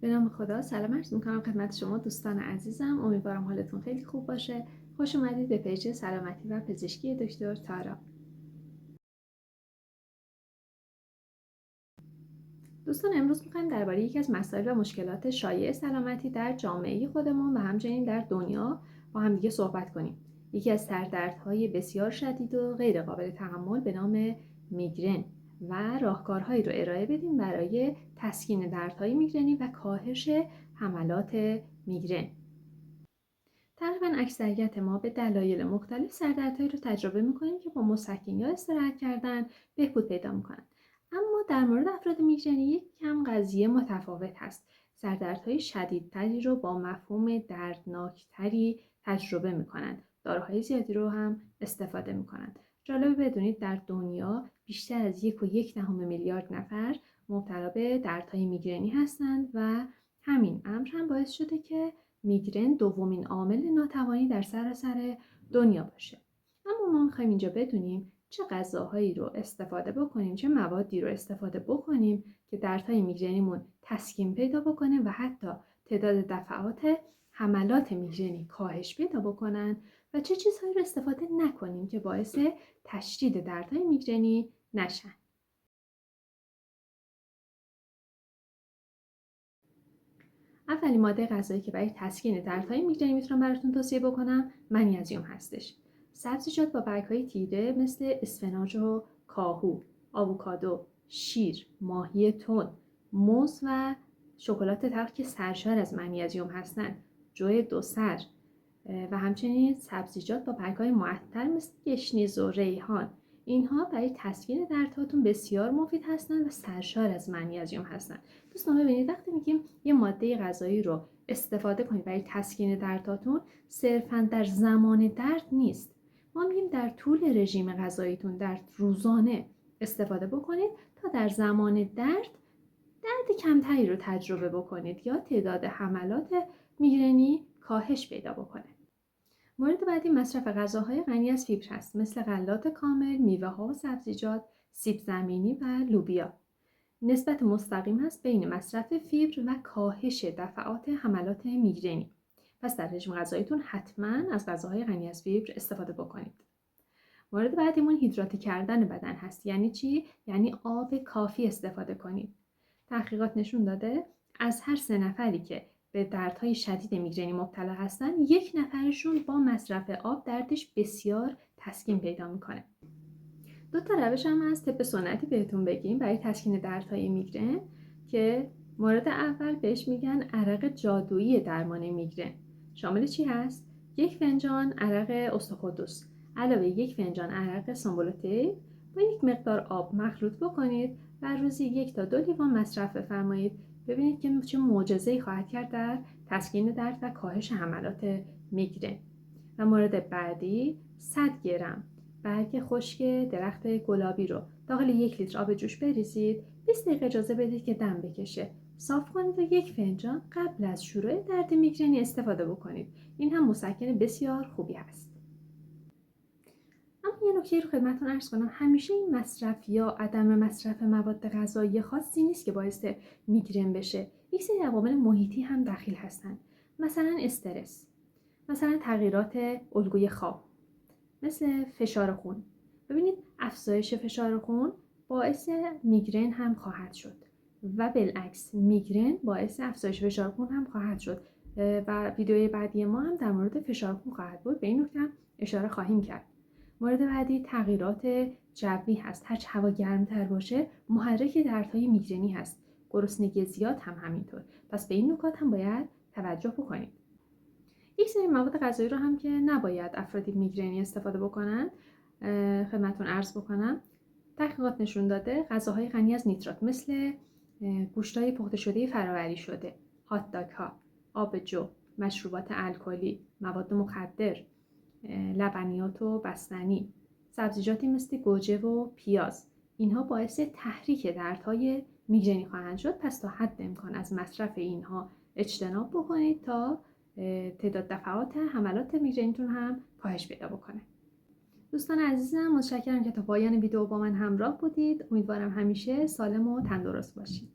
به نام خدا. سلام عرض میکنم خدمت شما دوستان عزیزم. امیدوارم حالتون خیلی خوب باشه. خوش اومدید به پیج سلامتی و پزشکی دکتر تارا. دوستان امروز میخوایم درباره یکی از مسائل و مشکلات شایع سلامتی در جامعه خودمون و همچنین در دنیا با هم دیگه صحبت کنیم. یکی از سردردهای بسیار شدید و غیر قابل تحمل به نام میگرن و راهکارهایی رو ارائه بدیم برای تسکین دردهای میگرنی و کاهش حملات میگرن. تقریبا اکثریت ما به دلایل مختلف سردردهایی رو تجربه میکنیم که با مسکن یا استراحت کردن بهبود پیدا میکنن. اما در مورد افراد میگرنی یک کم قضیه متفاوت هست. سردردهای شدیدتری رو با مفهوم دردناکتری تجربه میکنند. داروهای زیادی رو هم استفاده میکنند. جالبه بدونید در دنیا بیشتر از 1.1 میلیارد نفر مبتلا به دردهای میگرنی هستند و همین امر هم باعث شده که میگرن دومین عامل ناتوانی در سراسر دنیا باشه. اما ما میخوایم اینجا بدونیم چه غذاهایی رو استفاده بکنیم، چه موادی رو استفاده بکنیم که دردهای میگرنیمون تسکین پیدا بکنه و حتی تعداد دفعات حملات میگرنی کاهش پیدا بکنن و چه چیزهایی رو استفاده نکنیم که باعث تشدید دردهای میگرنی نشن. اولین ماده غذایی که برای تسکین دردهای میگرنی میتونم براتون توصیه بکنم منیزیم هستش. سبزیجات با برگ‌های تیره مثل اسفناج و کاهو، آووکادو، شیر، ماهی تن، موز و شکلات تلخ که سرشار از منیزیم هستند، جو دوسر و همچنین سبزیجات با برگ‌های معطر مثل گشنیز و ریحان. اینها برای تسکین دردهاتون بسیار مفید هستند و سرشار از منیزیم هستند. دوستان ببینید وقتی میگیم یه ماده غذایی رو استفاده کنید برای تسکین دردهاتون، صرفاً در زمان درد نیست. ما میگیم در طول رژیم غذاییتون در روزانه استفاده بکنید تا در زمان درد کمتری رو تجربه بکنید یا تعداد حملات میگرنی کاهش پیدا بکنه. مورد بعدی مصرف غذاهای غنی از فیبر هست، مثل غلات کامل، میوه‌ها و سبزیجات، سیب زمینی و لوبیا. نسبت مستقیم هست بین مصرف فیبر و کاهش دفعات حملات میگرنی. پس در رژیم غذاییتون حتما از غذاهای غنی از فیبر استفاده بکنید. مورد بعدیمون هیدراتی کردن بدن هست. یعنی چی؟ یعنی آب کافی استفاده کنید. تحقیقات نشون داده از هر 3 نفری که به دردهای شدید میگرنی مبتلا هستن، 1 نفرشون با مصرف آب دردش بسیار تسکین پیدا میکنه. 2 تا روش هم از طب سنتی بهتون بگیم برای تسکین دردهای میگرن که مورد اول بهش میگن عرق جادویی درمان میگرن. شامل چی هست؟ 1 فنجان عرق استخوادوس علاوه 1 فنجان عرق سنبولتیب با 1 مقدار آب مخلوط بکنید و روزی 1 تا 2 لیوان مصرف بفرمایید. ببینید که چه معجزه‌ای خواهد کرد در تسکین درد و کاهش حملات میگرن. و مورد بعدی 100 گرم برگ خشک درخت گلابی رو داخل 1 لیتر آب جوش بریزید، 20 دقیقه اجازه بدید که دم بکشه، صاف کنید و 1 فنجان قبل از شروع درد میگرنی استفاده بکنید. این هم مسکن بسیار خوبی هست. اما یه نکته رو خدمتتون عرض کنم، همیشه این مصرف یا عدم مصرف مواد غذایی خاصی نیست که باعث میگرن بشه. یک سری عوامل محیطی هم دخیل هستن، مثلا استرس، مثلا تغییرات الگوی خواب، مثل فشار خون. ببینید افزایش فشار خون باعث میگرن هم خواهد شد و بالعکس میگرن باعث افزایش فشار خون هم خواهد شد و ویدیوی بعدی ما هم در مورد فشار خون خواهد بود، به این نکته اشاره خواهیم کرد. مورد بعدی تغییرات جوی هست. هرچه هوا گرمتر باشه محرک دردهای میگرنی هست. گرسنگی زیاد هم همینطور. پس به این نکات هم باید توجه بکنید. یک سری مواد غذایی رو هم که نباید افراد میگرنی استفاده بکنن خدمتتون عرض بکنم. تحقیقات نشون داده غذاهای غنی از نیترات مثل گوشت‌های پخته شده فرآوری شده، هات داگ ها، آبجو، مشروبات الکلی، مواد مخدر، لبنیات و بستنی، سبزیجاتی مثل گوجه و پیاز، اینها باعث تحریک دردهای میگرنی خواهند شد. پس تا حد امکان از مصرف اینها اجتناب بکنید تا تعداد دفعات حملات میگرنیتون هم کاهش پیدا بکنه. دوستان عزیزم متشکرم که تا پایان ویدیو با من همراه بودید. امیدوارم همیشه سالم و تندرست باشید.